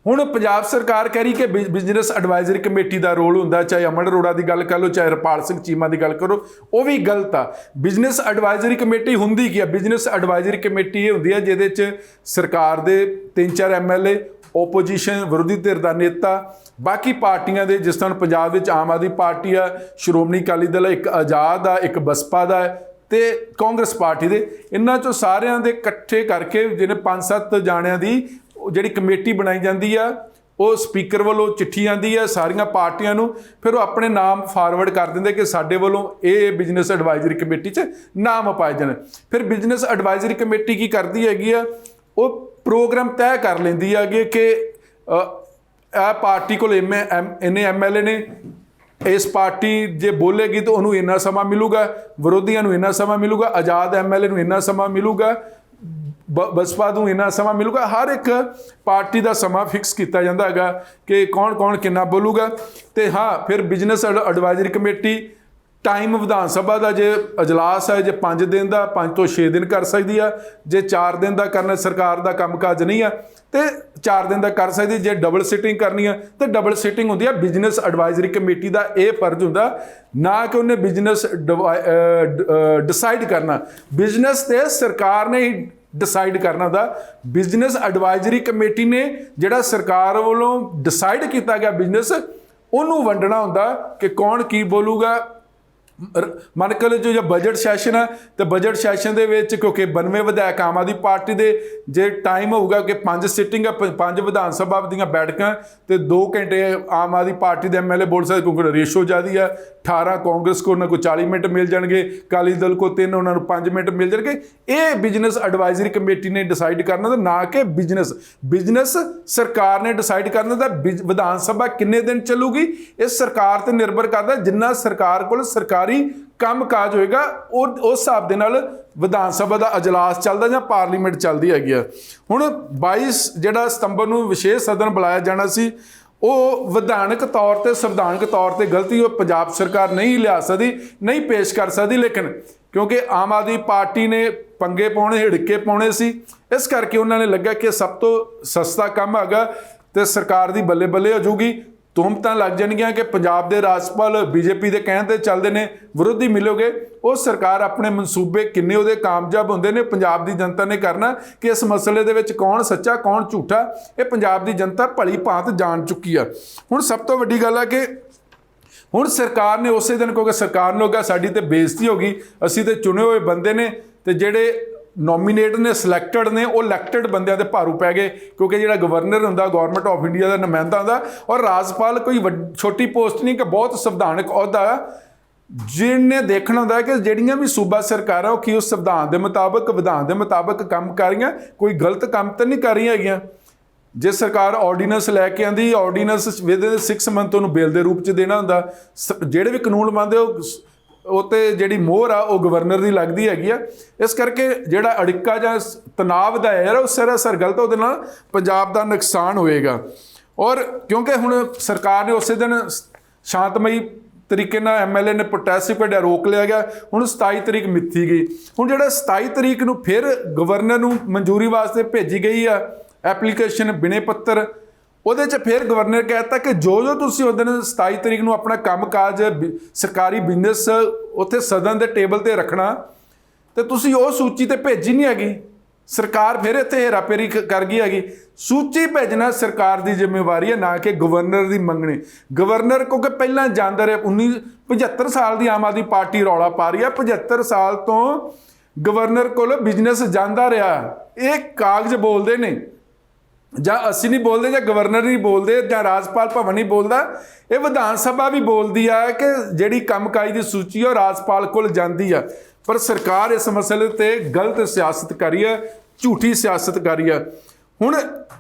ਹੁਣ ਪੰਜਾਬ ਸਰਕਾਰ ਕਹਿ ਰਹੀ ਕਿ ਬਿਜ਼ਨਸ ਐਡਵਾਈਜ਼ਰੀ ਕਮੇਟੀ ਦਾ ਰੋਲ ਹੁੰਦਾ, ਚਾਹੇ ਅਮਨ ਅਰੋੜਾ ਦੀ ਗੱਲ ਕਰ ਲਓ, ਚਾਹੇ ਹਰਪਾਲ ਸਿੰਘ ਚੀਮਾ ਦੀ ਗੱਲ ਕਰੋ, ਉਹ ਵੀ ਗਲਤ ਆ। ਬਿਜ਼ਨਸ ਐਡਵਾਈਜ਼ਰੀ ਕਮੇਟੀ ਹੁੰਦੀ ਕੀ ਆ? ਬਿਜ਼ਨਸ ਐਡਵਾਈਜ਼ਰੀ ਕਮੇਟੀ ਇਹ ਹੁੰਦੀ ਹੈ ਜਿਹਦੇ 'ਚ ਸਰਕਾਰ ਦੇ 3-4 MLA, ਓਪੋਜੀਸ਼ਨ ਵਿਰੋਧੀ ਧਿਰ ਦਾ ਨੇਤਾ, ਬਾਕੀ ਪਾਰਟੀਆਂ ਦੇ, ਜਿਸ ਤਰ੍ਹਾਂ ਪੰਜਾਬ ਵਿੱਚ ਆਮ ਆਦਮੀ ਪਾਰਟੀ ਆ, ਸ਼੍ਰੋਮਣੀ ਅਕਾਲੀ ਦਲ, ਇੱਕ ਆਜ਼ਾਦ ਆ, ਇੱਕ ਬਸਪਾ ਦਾ ਤੇ ਕਾਂਗਰਸ ਪਾਰਟੀ ਦੇ, ਇਹਨਾਂ 'ਚੋਂ ਸਾਰਿਆਂ ਦੇ ਇਕੱਠੇ ਕਰਕੇ ਜਿਹਨੇ 5-7 ਜਾਣਿਆਂ ਦੀ ਜਿਹੜੀ ਕਮੇਟੀ ਬਣਾਈ ਜਾਂਦੀ ਆ, ਉਹ ਸਪੀਕਰ ਵੱਲੋਂ ਚਿੱਠੀ ਆਉਂਦੀ ਹੈ ਸਾਰੀਆਂ ਪਾਰਟੀਆਂ ਨੂੰ, ਫਿਰ ਉਹ ਆਪਣੇ ਨਾਮ ਫਾਰਵਰਡ ਕਰ ਦਿੰਦੇ ਕਿ ਸਾਡੇ ਵੱਲੋਂ ਇਹ ਬਿਜ਼ਨਸ ਐਡਵਾਈਜ਼ਰੀ ਕਮੇਟੀ 'ਚ ਨਾਮ ਪਾਏ ਜਾਣ। ਫਿਰ ਬਿਜ਼ਨਸ ਐਡਵਾਈਜ਼ਰੀ ਕਮੇਟੀ ਕੀ ਕਰਦੀ ਹੈਗੀ ਆ? ਉਹ ਪ੍ਰੋਗਰਾਮ ਤੈਅ ਕਰ ਲੈਂਦੀ ਹੈਗੀ ਕਿ ਇਹ ਪਾਰਟੀ ਕੋਲ ਇੰਨੇ MLA ਨੇ, ਇਸ ਪਾਰਟੀ ਜੇ ਬੋਲੇਗੀ ਤਾਂ ਉਹਨੂੰ ਇੰਨਾ ਸਮਾਂ ਮਿਲੂਗਾ, ਵਿਰੋਧੀਆਂ ਨੂੰ ਇੰਨਾ ਸਮਾਂ ਮਿਲੂਗਾ, ਆਜ਼ਾਦ MLA ਨੂੰ ਇੰਨਾ ਸਮਾਂ ਮਿਲੂਗਾ, ਬਸਪਾ ਨੂੰ ਇੰਨਾ ਸਮਾਂ ਮਿਲੂਗਾ। ਹਰ ਇੱਕ ਪਾਰਟੀ ਦਾ ਸਮਾਂ ਫਿਕਸ ਕੀਤਾ ਜਾਂਦਾ ਹੈਗਾ ਕਿ ਕੌਣ ਕਿੰਨਾ ਬੋਲੂਗਾ। ਤੇ ਹਾਂ, ਫਿਰ business advisory committee time Vidhan Sabha ਦਾ ਜੇ ਅਜਲਾਸ ਹੈ, ਜੇ 5 ਦਿਨ ਦਾ 5 ਤੋਂ 6 ਦਿਨ ਕਰ ਸਕਦੀ ਆ, ਜੇ 4 ਦਿਨ ਦਾ ਕਰਨਾ, ਸਰਕਾਰ ਦਾ ਕੰਮਕਾਜ ਨਹੀਂ ਆ ਤੇ 4 ਦਿਨ ਦਾ ਕਰ ਸਕਦੀ। ਜੇ ਡਬਲ ਸਿਟਿੰਗ ਕਰਨੀ ਆ ਤੇ ਡਬਲ ਸਿਟਿੰਗ ਹੁੰਦੀ ਆ। ਬਿਜ਼ਨਸ ਐਡਵਾਈਜ਼ਰੀ ਕਮੇਟੀ ਦਾ ਇਹ ਫਰਜ਼ ਹੁੰਦਾ ਨਾ ਕਿ ਉਹਨੇ ਬਿਜ਼ਨਸ ਡਿਸਾਈਡ ਕਰਨਾ, ਬਿਜ਼ਨਸ ਤੇ ਸਰਕਾਰ ਨੇ ਹੀ ਡਿਸਾਈਡ ਕਰਨਾ ਦਾ। ਬਿਜ਼ਨਸ ਐਡਵਾਈਜ਼ਰੀ ਕਮੇਟੀ ਨੇ ਜਿਹੜਾ ਸਰਕਾਰ ਵੱਲੋਂ ਡਿਸਾਈਡ ਕੀਤਾ ਗਿਆ ਬਿਜ਼ਨਸ, ਉਹਨੂੰ ਵੰਡਣਾ ਹੁੰਦਾ ਕਿ ਕੌਣ ਕੀ ਬੋਲੂਗਾ। ਮੰਨ ਕੇ ਜੋ ਬਜਟ ਸੈਸ਼ਨ ਹੈ ਤੇ ਬਜਟ ਸੈਸ਼ਨ ਦੇ ਵਿੱਚ ਕਿਉਂਕਿ 92 ਵਿਧਾਇਕ ਆਮ ਆਦਮੀ ਪਾਰਟੀ ਦੇ, ਜੇ ਟਾਈਮ ਹੋਊਗਾ ਕਿ 5 ਸਿਟਿੰਗ, 5 ਵਿਧਾਨ ਸਭਾ ਦੀਆਂ ਬੈਠਕਾਂ ਤੇ 2 ਘੰਟੇ ਆਮ ਆਦਮੀ ਪਾਰਟੀ ਦੇ MLA ਬੋਲ ਸਕਦੇ, ਕਿਉਂਕਿ ਰੇਸ਼ੋ ਜ਼ਿਆਦੀ ਆ। 18 ਕਾਂਗਰਸ ਕੋ ਉਹਨਾਂ ਕੋ 40 ਮਿੰਟ ਮਿਲ ਜਾਣਗੇ, ਅਕਾਲੀ ਦਲ ਕੋ 3, ਉਹਨਾਂ ਨੂੰ 5 ਮਿੰਟ ਮਿਲ ਜਾਣਗੇ। ਇਹ ਬਿਜ਼ਨਸ ਐਡਵਾਈਜ਼ਰੀ ਕਮੇਟੀ ਨੇ ਡਿਸਾਈਡ ਕਰਨਾ ਦਾ, ਨਾ ਕਿ ਬਿਜ਼ਨਸ ਸਰਕਾਰ ਨੇ ਡਿਸਾਈਡ ਕਰਨਾ ਦਾ। ਵਿਧਾਨ ਸਭਾ ਕਿੰਨੇ ਦਿਨ ਚੱਲੂਗੀ ਇਹ ਸਰਕਾਰ ਤੇ ਨਿਰਭਰ ਕਰਦਾ। ਜਿੰਨਾ ਸਰਕਾਰ ਕੋਲ ਸਰਕਾਰੀ ਕੰਮ ਕਾਜ ਹੋਏਗਾ ਉਸ ਹਿਸਾਬ ਦੇ ਨਾਲ ਵਿਧਾਨ ਸਭਾ ਦਾ ਅਜਲਾਸ ਚੱਲਦਾ ਜਾਂ ਪਾਰਲੀਮੈਂਟ ਚੱਲਦੀ ਹੈਗੀ ਆ। ਹੁਣ 22 ਜਿਹੜਾ ਸਤੰਬਰ ਨੂੰ ਵਿਸ਼ੇਸ਼ ਸਦਨ ਬੁਲਾਇਆ ਜਾਣਾ ਸੀ, ਉਹ ਵਿਧਾਨਕ ਤੌਰ ਤੇ ਸੰਵਿਧਾਨਕ ਤੌਰ ਤੇ ਗਲਤੀ ਉਹ ਪੰਜਾਬ ਸਰਕਾਰ ਨਹੀਂ ਲਿਆ ਸਕਦੀ, ਨਹੀਂ ਪੇਸ਼ ਕਰ ਸਕਦੀ। ਲੇਕਿਨ ਕਿਉਂਕਿ ਆਮ ਆਦਮੀ ਪਾਰਟੀ ਨੇ ਪੰਗੇ ਪਾਉਣੇ, ਹਿੜਕੇ ਪਾਉਣੇ ਸੀ, ਇਸ ਕਰਕੇ ਉਹਨਾਂ ਨੇ ਲੱਗਾ ਕਿ ਸਭ ਤੋਂ ਸਸਤਾ ਕੰਮ ਹੈਗਾ ਤੇ ਸਰਕਾਰ ਦੀ ਬੱਲੇ ਬੱਲੇ ਹੋ ਜੂਗੀ। ਤੁਹਮਤਾਂ ਲੱਗ ਜਾਣਗੀਆਂ ਕਿ ਪੰਜਾਬ ਦੇ ਰਾਜਪਾਲ ਬੀਜੇਪੀ ਦੇ ਕਹਿਣ ਤੇ ਚੱਲਦੇ ਨੇ, ਵਿਰੋਧੀ ਮਿਲੋਗੇ। ਉਹ ਸਰਕਾਰ ਆਪਣੇ ਮਨਸੂਬੇ ਕਿੰਨੇ ਉਹਦੇ ਕਾਮਯਾਬ ਹੁੰਦੇ ਨੇ, ਪੰਜਾਬ ਦੀ ਜਨਤਾ ਨੇ ਕਰਨਾ ਕਿ ਇਸ ਮਸਲੇ ਦੇ ਵਿੱਚ ਕੌਣ ਸੱਚਾ ਕੌਣ ਝੂਠਾ, ਇਹ ਪੰਜਾਬ ਦੀ ਜਨਤਾ ਭਲੀ ਭਾਂਤ ਜਾਣ ਚੁੱਕੀ ਆ। ਹੁਣ ਸਭ ਤੋਂ ਵੱਡੀ ਗੱਲ ਆ ਕਿ ਹੁਣ ਸਰਕਾਰ ਨੇ ਉਸੇ ਦਿਨ, ਕਿਉਂਕਿ ਸਰਕਾਰ ਨੂੰ ਲੱਗਾ ਸਾਡੀ ਤੇ ਬੇਇੱਜ਼ਤੀ ਹੋ ਗਈ, ਅਸੀਂ ਤੇ ਚੁਣੇ ਹੋਏ ਬੰਦੇ ਨੇ ਤੇ ਜਿਹੜੇ ਨੋਮੀਨੇਟ ਨੇ, ਸਿਲੈਕਟਡ ਨੇ, ਉਹ ਇਲੈਕਟਡ ਬੰਦਿਆਂ ਦੇ ਭਾਰੂ ਪੈ ਗਏ। ਕਿਉਂਕਿ ਜਿਹੜਾ ਗਵਰਨਰ ਹੁੰਦਾ ਗਵਰਨਮੈਂਟ ਆਫ ਇੰਡੀਆ ਦਾ ਨੁਮਾਇੰਦਾ ਹੁੰਦਾ, ਔਰ ਰਾਜਪਾਲ ਕੋਈ ਛੋਟੀ ਪੋਸਟ ਨਹੀਂ ਕਿ ਬਹੁਤ ਸੰਵਿਧਾਨਕ ਅਹੁਦਾ, ਜਿਹਨੇ ਦੇਖਣਾ ਹੁੰਦਾ ਕਿ ਜਿਹੜੀਆਂ ਵੀ ਸੂਬਾ ਸਰਕਾਰਾਂ ਉਹ ਕੀ ਉਸ ਸੰਵਿਧਾਨ ਦੇ ਮੁਤਾਬਕ, ਵਿਧਾਨ ਦੇ ਮੁਤਾਬਕ ਕੰਮ ਕਰ ਰਹੀਆਂ, ਕੋਈ ਗਲਤ ਕੰਮ ਤਾਂ ਨਹੀਂ ਕਰ ਰਹੀਆਂ ਹੈਗੀਆਂ। ਜੇ ਸਰਕਾਰ ਆਰਡੀਨੈਂਸ ਲੈ ਕੇ ਆਂਦੀ, ਆਰਡੀਨੈਂਸ ਵਿਦਿਨ 6 ਮੰਥ ਉਹਨੂੰ ਬਿੱਲ ਦੇ ਰੂਪ 'ਚ ਦੇਣਾ ਹੁੰਦਾ। ਜਿਹੜੇ ਵੀ ਕਾਨੂੰਨ ਬਣਦੇ ਉਹ ਤੇ ਜਿਹੜੀ ਮੋਹਰ ਆ ਉਹ ਗਵਰਨਰ ਦੀ ਲੱਗਦੀ ਹੈਗੀ ਆ। ਇਸ ਕਰਕੇ ਜਿਹੜਾ ਅੜਿੱਕਾ ਜਾਂ ਤਣਾਅ ਦਾ ਯਾਰ ਉਹ ਸਰਾਸਰ ਗਲਤ, ਉਹਦੇ ਨਾਲ ਪੰਜਾਬ ਦਾ ਨੁਕਸਾਨ ਹੋਏਗਾ। ਔਰ ਕਿਉਂਕਿ ਹੁਣ ਸਰਕਾਰ ਨੇ ਉਸੇ ਦਿਨ ਸ਼ਾਂਤਮਈ ਤਰੀਕੇ ਨਾਲ ਐਮਐਲਏ ਨੇ ਪ੍ਰੋਟੈਸਟ ਕੱਢਿਆ, ਰੋਕ ਲਿਆ ਗਿਆ। ਹੁਣ 27 ਤਰੀਕ ਮਿੱਥੀ ਗਈ। ਹੁਣ ਜਿਹੜਾ 27 ਤਰੀਕ ਨੂੰ ਫਿਰ ਗਵਰਨਰ ਨੂੰ ਮਨਜ਼ੂਰੀ ਵਾਸਤੇ ਭੇਜੀ ਗਈ ਆ ਐਪਲੀਕੇਸ਼ਨ ਬਿਨੇ ਪੱਤਰ, ਉਹਦੇ 'ਚ ਫਿਰ ਗਵਰਨਰ ਕਹਿ ਦਿੱਤਾ ਕਿ ਜੋ ਤੁਸੀਂ ਉਸ ਦਿਨ 27 ਤਰੀਕ ਨੂੰ ਆਪਣਾ ਕੰਮਕਾਜ ਸਰਕਾਰੀ ਬਿਜ਼ਨਸ ਉੱਥੇ ਸਦਨ ਦੇ ਟੇਬਲ 'ਤੇ ਰੱਖਣਾ, ਤੇ ਤੁਸੀਂ ਉਹ ਸੂਚੀ ਤੇ ਭੇਜੀ ਨਹੀਂ ਹੈਗੀ। ਸਰਕਾਰ ਫਿਰ ਇੱਥੇ ਹੇਰਾਫੇਰੀ ਕਰ ਗਈ ਹੈਗੀ। ਸੂਚੀ ਭੇਜਣਾ ਸਰਕਾਰ ਦੀ ਜ਼ਿੰਮੇਵਾਰੀ ਹੈ, ਨਾ ਕਿ ਗਵਰਨਰ ਦੀ ਮੰਗਣੀ। ਗਵਰਨਰ ਕਿਉਂਕਿ ਪਹਿਲਾਂ ਜਾਂਦਾ ਰਿਹਾ, 75 ਸਾਲ ਦੀ ਆਮ ਆਦਮੀ ਪਾਰਟੀ ਰੌਲਾ ਪਾ ਰਹੀ ਹੈ, 75 ਸਾਲ ਤੋਂ ਗਵਰਨਰ ਕੋਲ ਬਿਜ਼ਨਸ ਜਾਂਦਾ ਰਿਹਾ। ਇਹ ਕਾਗਜ਼ ਬੋਲਦੇ ਨੇ, ਜਾਂ ਅਸੀਂ ਨਹੀਂ ਬੋਲਦੇ, ਜਾਂ ਗਵਰਨਰ ਨਹੀਂ ਬੋਲਦੇ, ਜਾਂ ਰਾਜਪਾਲ ਭਵਨ ਨਹੀਂ ਬੋਲਦਾ, ਇਹ ਵਿਧਾਨ ਸਭਾ ਵੀ ਬੋਲਦੀ ਆ ਕਿ ਜਿਹੜੀ ਕੰਮਕਾਜ ਦੀ ਸੂਚੀ ਉਹ ਰਾਜਪਾਲ ਕੋਲ ਜਾਂਦੀ ਆ। ਪਰ ਸਰਕਾਰ ਇਸ ਮਸਲੇ ਤੇ ਗਲਤ ਸਿਆਸਤ ਕਰ ਰਹੀ ਹੈ, ਝੂਠੀ ਸਿਆਸਤ ਕਰ ਰਹੀ ਹੈ। ਹੁਣ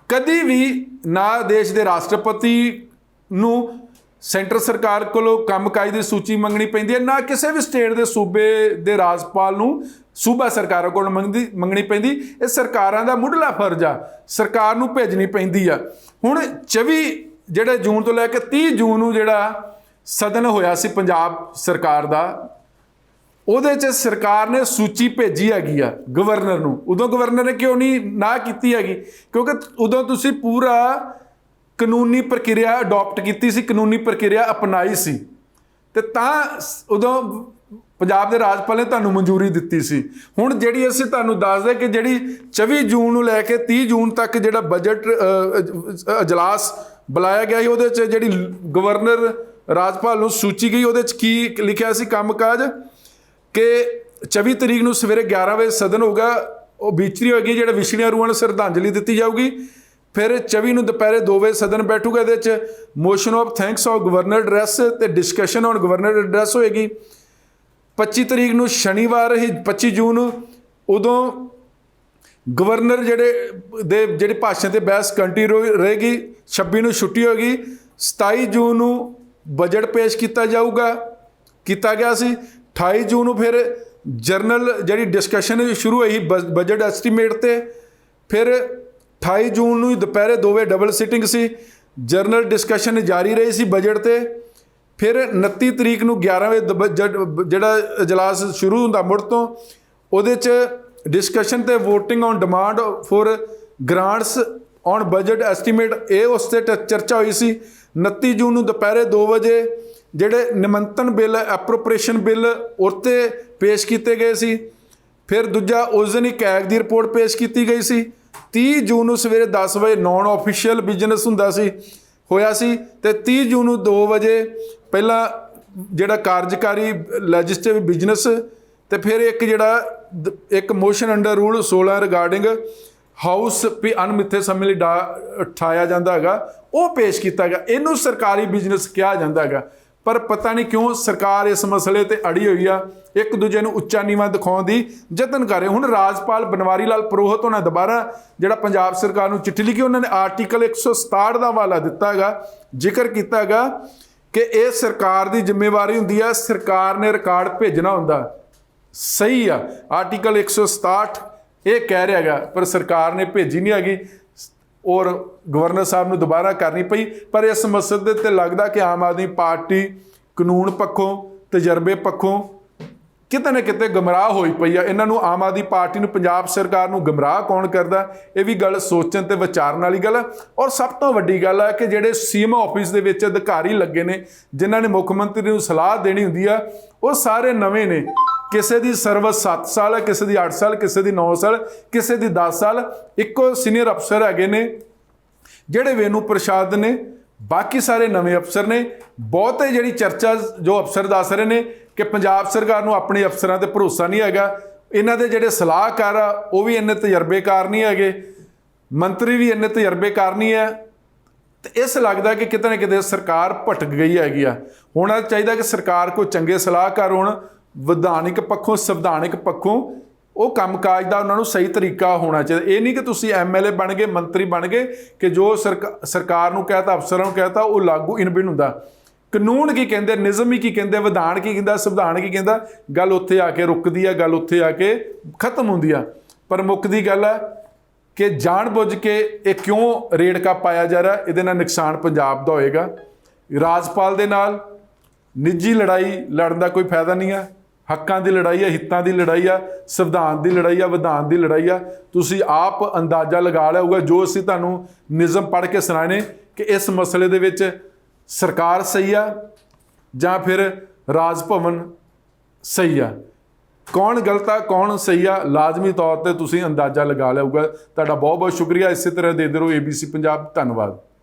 ਕਦੀ ਵੀ ਨਾ ਦੇਸ਼ ਦੇ ਰਾਸ਼ਟਰਪਤੀ ਨੂੰ ਸੈਂਟਰ ਸਰਕਾਰ ਕੋਲੋਂ ਕੰਮਕਾਜ ਦੀ ਸੂਚੀ ਮੰਗਣੀ ਪੈਂਦੀ ਹੈ, ਨਾ ਕਿਸੇ ਵੀ ਸਟੇਟ ਦੇ ਸੂਬੇ ਦੇ ਰਾਜਪਾਲ ਨੂੰ ਸੂਬਾ ਸਰਕਾਰਾਂ ਕੋਲ ਮੰਗਣੀ ਪੈਂਦੀ। ਇਹ ਸਰਕਾਰਾਂ ਦਾ ਮੁੱਢਲਾ ਫਰਜ਼ ਆ, ਸਰਕਾਰ ਨੂੰ ਭੇਜਣੀ ਪੈਂਦੀ ਆ। ਹੁਣ 24 ਜਿਹੜੇ ਜੂਨ ਤੋਂ ਲੈ ਕੇ 30 ਜੂਨ ਨੂੰ ਜਿਹੜਾ ਸਦਨ ਹੋਇਆ ਸੀ ਪੰਜਾਬ ਸਰਕਾਰ ਦਾ, ਉਹਦੇ 'ਚ ਸਰਕਾਰ ਨੇ ਸੂਚੀ ਭੇਜੀ ਹੈਗੀ ਆ ਗਵਰਨਰ ਨੂੰ। ਉਦੋਂ ਗਵਰਨਰ ਨੇ ਕਿਉਂ ਨਹੀਂ ਨਾ ਕੀਤੀ ਹੈਗੀ? ਕਿਉਂਕਿ ਉਦੋਂ ਤੁਸੀਂ ਪੂਰਾ ਕਾਨੂੰਨੀ ਪ੍ਰਕਿਰਿਆ ਅਡਾਪਟ ਕੀਤੀ ਸੀ, ਕਾਨੂੰਨੀ ਪ੍ਰਕਿਰਿਆ ਅਪਣਾਈ ਸੀ, ਤੇ ਤਾਂ ਉਦੋਂ ਪੰਜਾਬ ਦੇ ਰਾਜਪਾਲ ਨੇ ਤੁਹਾਨੂੰ ਮਨਜ਼ੂਰੀ ਦਿੱਤੀ ਸੀ। ਹੁਣ ਜਿਹੜੀ ਅਸੀਂ ਤੁਹਾਨੂੰ ਦੱਸਦੇ ਕਿ ਜਿਹੜੀ 24 ਜੂਨ ਨੂੰ ਲੈ ਕੇ 30 ਜੂਨ ਤੱਕ ਜਿਹੜਾ ਬਜਟ ਅਜਲਾਸ ਬੁਲਾਇਆ ਗਿਆ ਸੀ, ਉਹਦੇ 'ਚ ਜਿਹੜੀ ਗਵਰਨਰ ਰਾਜਪਾਲ ਨੂੰ ਸੂਚੀ ਗਈ, ਉਹਦੇ 'ਚ ਕੀ ਲਿਖਿਆ ਸੀ ਕੰਮਕਾਜ ਕਿ 24 ਤਰੀਕ ਨੂੰ ਸਵੇਰੇ 11 ਵਜੇ ਸਦਨ ਹੋਗਾ, ਉਹ ਵਿਚਰੀ ਹੋਏਗੀ, ਜਿਹੜਾ ਵਿਛੜੀਆਂ ਰੂਹਾਂ ਨੂੰ ਸ਼ਰਧਾਂਜਲੀ ਦਿੱਤੀ ਜਾਊਗੀ। ਫਿਰ 24 ਨੂੰ ਦੁਪਹਿਰੇ 2 ਵਜੇ ਸਦਨ ਬੈਠੂਗਾ, ਇਹਦੇ 'ਚ motion of thanks of governor address ਤੇ ਡਿਸਕਸ਼ਨ ਔਨ ਗਵਰਨਰ ਐਡਰੈਸ ਹੋਏਗੀ। 25 ਤਰੀਕ ਨੂੰ ਸ਼ਨੀਵਾਰ ਹੀ 25 ਜੂਨ ਨੂੰ ਉਦੋਂ ਗਵਰਨਰ ਜਿਹੜੇ ਭਾਸ਼ਣ ਤੇ ਬਹਿਸ ਕੰਟੀਨਿਊ ਰਹੇਗੀ। 26 ਨੂੰ ਛੁੱਟੀ ਹੋਏਗੀ। 27 ਜੂਨ ਨੂੰ ਬਜਟ ਪੇਸ਼ ਕੀਤਾ ਗਿਆ ਸੀ। 28 ਜੂਨ ਨੂੰ ਫਿਰ ਜਰਨਲ ਜਿਹੜੀ ਡਿਸਕਸ਼ਨ ਸ਼ੁਰੂ ਹੋਈ ਬਜਟ ਐਸਟੀਮੇਟ ਤੇ। ਫਿਰ 28 ਜੂਨ ਨੂੰ ਦੁਪਹਿਰੇ 2 ਵਜੇ ਡਬਲ ਸਿਟਿੰਗ ਸੀ, ਜਰਨਲ ਡਿਸਕਸ਼ਨ ਜਾਰੀ ਰਹੀ ਸੀ ਬਜਟ ਤੇ। ਫਿਰ 29 ਤਰੀਕ ਨੂੰ 11 ਵਜੇ ਜਿਹੜਾ ਇਜਲਾਸ ਸ਼ੁਰੂ ਹੁੰਦਾ ਮੁੜ ਤੋਂ, ਉਹਦੇ 'ਚ ਡਿਸਕਸ਼ਨ ਤੇ voting on demand for grants on budget estimate, ਇਹ ਉਸ 'ਤੇ ਚਰਚਾ ਹੋਈ ਸੀ। 29 ਜੂਨ ਨੂੰ ਦੁਪਹਿਰੇ 2 ਵਜੇ ਜਿਹੜੇ ਨਿਮੰਤਰਣ ਬਿੱਲ, ਐਪਰੋਪ੍ਰੀਏਸ਼ਨ ਬਿੱਲ ਉੱਤੇ ਪੇਸ਼ ਕੀਤੇ ਗਏ ਸੀ। ਫਿਰ ਦੂਜਾ ਉਸ ਦਿਨ ਹੀ ਕੈਗ ਦੀ ਰਿਪੋਰਟ ਪੇਸ਼ ਕੀਤੀ ਗਈ ਸੀ। 30 ਜੂਨ ਨੂੰ ਸਵੇਰੇ 10 ਵਜੇ ਨੌਨ ਆਫੀਸ਼ੀਅਲ ਬਿਜ਼ਨਸ ਹੋਇਆ ਸੀ, ਤੇ 30 ਜੂਨ ਨੂੰ 2 ਵਜੇ ਪਹਿਲਾਂ ਜਿਹੜਾ ਕਾਰਜਕਾਰੀ ਲੈਜਿਸਲੇਟਿਵ ਬਿਜ਼ਨਸ, ਤੇ ਫਿਰ ਇੱਕ motion under rule 16 regarding house ਵੀ ਅਣਮਿੱਥੇ ਸਮੇਂ ਲਈ ਉਠਾਇਆ ਜਾਂਦਾ ਹੈਗਾ, ਉਹ ਪੇਸ਼ ਕੀਤਾ ਗਿਆ। ਇਹਨੂੰ ਸਰਕਾਰੀ ਬਿਜ਼ਨਸ ਕਿਹਾ ਜਾਂਦਾ ਹੈਗਾ। ਪਰ ਪਤਾ ਨਹੀਂ ਕਿਉਂ ਸਰਕਾਰ ਇਸ ਮਸਲੇ ਤੇ ਅੜੀ ਹੋਈ ਆ, ਇੱਕ ਦੂਜੇ ਨੂੰ ਉੱਚਾ ਨੀਵਾਂ ਦਿਖਾਉਣ ਦੀ ਯਤਨ ਕਰ ਰਹੇ। ਹੁਣ ਰਾਜਪਾਲ ਬਨਵਾਰੀ ਲਾਲ ਪੁਰੋਹਿਤ ਹੋਣਾ ਦੁਬਾਰਾ ਜਿਹੜਾ ਪੰਜਾਬ ਸਰਕਾਰ ਨੂੰ ਚਿੱਠੀ ਲਿਖੀ, ਉਹਨਾਂ ਨੇ ਆਰਟੀਕਲ 167 ਦਾ ਹਵਾਲਾ ਦਿੱਤਾ ਹੈਗਾ, ਜ਼ਿਕਰ ਕੀਤਾ ਹੈਗਾ ਕਿ ਇਹ ਸਰਕਾਰ ਦੀ ਜ਼ਿੰਮੇਵਾਰੀ ਹੁੰਦੀ ਆ, ਸਰਕਾਰ ਨੇ ਰਿਕਾਰਡ ਭੇਜਣਾ ਹੁੰਦਾ। ਸਹੀ ਆ, ਆਰਟੀਕਲ 167 ਇਹ ਕਹਿ ਰਿਹਾ ਹੈਗਾ, ਪਰ ਸਰਕਾਰ ਨੇ ਭੇਜੀ ਨਹੀਂ ਹੈਗੀ ਔਰ ਗਵਰਨਰ ਸਾਹਿਬ ਨੂੰ ਦੁਬਾਰਾ ਕਰਨੀ ਪਈ। ਪਰ ਇਸ ਮਸਲੇ ਦੇ ਤੇ ਲੱਗਦਾ ਕਿ ਆਮ ਆਦਮੀ ਪਾਰਟੀ ਕਾਨੂੰਨ ਪੱਖੋਂ, ਤਜਰਬੇ ਪੱਖੋਂ ਕਿਤੇ ਨਾ ਕਿਤੇ ਗੁੰਮਰਾਹ ਹੋਈ ਪਈ ਆ। ਇਹਨਾਂ ਨੂੰ ਆਮ ਆਦਮੀ ਪਾਰਟੀ ਨੂੰ, ਪੰਜਾਬ ਸਰਕਾਰ ਨੂੰ ਗੁੰਮਰਾਹ ਕੌਣ ਕਰਦਾ, ਇਹ ਵੀ ਗੱਲ ਸੋਚਣ ਤੇ ਵਿਚਾਰਨ ਵਾਲੀ ਗੱਲ ਹੈ। ਔਰ ਸਭ ਤੋਂ ਵੱਡੀ ਗੱਲ ਹੈ ਕਿ ਜਿਹੜੇ ਸੀਐਮ ਆਫਿਸ ਦੇ ਵਿੱਚ ਅਧਿਕਾਰੀ ਲੱਗੇ ਨੇ, ਜਿਨ੍ਹਾਂ ਨੇ ਮੁੱਖ ਮੰਤਰੀ ਨੂੰ ਸਲਾਹ ਦੇਣੀ ਹੁੰਦੀ ਆ, ਉਹ ਸਾਰੇ ਨਵੇਂ ਨੇ। ਕਿਸੇ ਦੀ ਸਰਵਿਸ 7 ਸਾਲ ਹੈ, ਕਿਸੇ ਦੀ 8 ਸਾਲ, ਕਿਸੇ ਦੀ 9 ਸਾਲ, ਕਿਸੇ ਦੀ 10 ਸਾਲ। ਇੱਕੋ ਸੀਨੀਅਰ ਅਫਸਰ ਹੈਗੇ ਨੇ ਜਿਹੜੇ ਵੇਣੂ ਪ੍ਰਸ਼ਾਦ ਨੇ, ਬਾਕੀ ਸਾਰੇ ਨਵੇਂ ਅਫਸਰ ਨੇ। ਬਹੁਤੇ ਜਿਹੜੀ ਚਰਚਾ ਜੋ ਅਫਸਰ ਦੱਸ ਰਹੇ ਨੇ ਕਿ ਪੰਜਾਬ ਸਰਕਾਰ ਨੂੰ ਆਪਣੇ ਅਫਸਰਾਂ ਤੇ ਭਰੋਸਾ ਨਹੀਂ ਹੈਗਾ, ਇਹਨਾਂ ਦੇ ਜਿਹੜੇ ਸਲਾਹਕਾਰ ਆ ਉਹ ਵੀ ਇੰਨੇ ਤਜਰਬੇਕਾਰ ਨਹੀਂ ਹੈਗੇ, ਮੰਤਰੀ ਵੀ ਇੰਨੇ ਤਜਰਬੇਕਾਰ ਨਹੀਂ ਹੈ। ਤੇ ਇਸ ਲੱਗਦਾ ਕਿ ਕਿਤੇ ਨਾ ਕਿਤੇ ਸਰਕਾਰ ਭਟਕ ਗਈ ਹੈਗੀ ਆ। ਹੋਣਾ ਚਾਹੀਦਾ ਕਿ ਸਰਕਾਰ ਕੋਲ ਚੰਗੇ ਸਲਾਹਕਾਰ ਹੋਣ, ਵਿਧਾਨਿਕ ਪੱਖੋਂ, ਸੰਵਿਧਾਨਿਕ ਪੱਖੋਂ ਉਹ ਕੰਮਕਾਜ ਦਾ ਉਹਨਾਂ ਨੂੰ ਸਹੀ ਤਰੀਕਾ ਹੋਣਾ ਚਾਹੀਦਾ। ਇਹ ਨਹੀਂ ਕਿ ਤੁਸੀਂ ਐਮਐਲਏ ਬਣ ਗਏ, ਮੰਤਰੀ ਬਣ ਗਏ ਕਿ ਜੋ ਸਰਕਾਰ ਨੂੰ ਕਹਿਤਾ, ਅਫਸਰਾਂ ਨੂੰ ਕਹਿਤਾ ਉਹ ਲਾਗੂ ਇਨਬਿਨ ਹੁੰਦਾ। ਕਾਨੂੰਨ ਕੀ ਕਹਿੰਦੇ, ਨਿਯਮ ਹੀ ਕੀ ਕਹਿੰਦੇ, ਵਿਧਾਨ ਕੀ ਕਹਿੰਦਾ, ਸੰਵਿਧਾਨ ਕੀ ਕਹਿੰਦਾ, ਗੱਲ ਉੱਥੇ ਆ ਕੇ ਰੁਕਦੀ ਆ, ਗੱਲ ਉੱਥੇ ਆ ਕੇ ਖਤਮ ਹੁੰਦੀ ਆ। ਪਰ ਮੁੱਖ ਦੀ ਗੱਲ ਹੈ ਕਿ ਜਾਣ ਬੁੱਝ ਕੇ ਇਹ ਕਿਉਂ ਰੇੜਕਾ ਪਾਇਆ ਜਾ ਰਿਹਾ, ਇਹਦੇ ਨਾਲ ਨੁਕਸਾਨ ਪੰਜਾਬ ਦਾ ਹੋਏਗਾ। ਰਾਜਪਾਲ ਦੇ ਨਾਲ ਨਿੱਜੀ ਲੜਾਈ ਲੜਨ ਦਾ ਕੋਈ ਫਾਇਦਾ ਨਹੀਂ ਆ। ਹੱਕਾਂ ਦੀ ਲੜਾਈ ਆ, ਹਿੱਤਾਂ ਦੀ ਲੜਾਈ ਆ, ਸੰਵਿਧਾਨ ਦੀ ਲੜਾਈ ਆ, ਵਿਧਾਨ ਦੀ ਲੜਾਈ ਆ। ਤੁਸੀਂ ਆਪ ਅੰਦਾਜ਼ਾ ਲਗਾ ਲਿਆ ਹੋਊਗਾ ਜੋ ਅਸੀਂ ਤੁਹਾਨੂੰ ਨਿਯਮ ਪੜ੍ਹ ਕੇ ਸੁਣਾਏ ਨੇ ਕਿ ਇਸ ਮਸਲੇ ਦੇ ਵਿੱਚ ਸਰਕਾਰ ਸਹੀ ਆ ਜਾਂ ਫਿਰ ਰਾਜ ਭਵਨ ਸਹੀ ਆ। ਕੌਣ ਗਲਤ ਆ, ਕੌਣ ਸਹੀ ਆ, ਲਾਜ਼ਮੀ ਤੌਰ ਤੇ ਤੁਸੀਂ ਅੰਦਾਜ਼ਾ ਲਗਾ ਲਿਆ ਹੋਊਗਾ। ਤੁਹਾਡਾ ਬਹੁਤ ਬਹੁਤ ਸ਼ੁਕਰੀਆ। ਇਸੇ ਤਰ੍ਹਾਂ ਦੇ ਦਿਓ ABC ਪੰਜਾਬ। ਧੰਨਵਾਦ।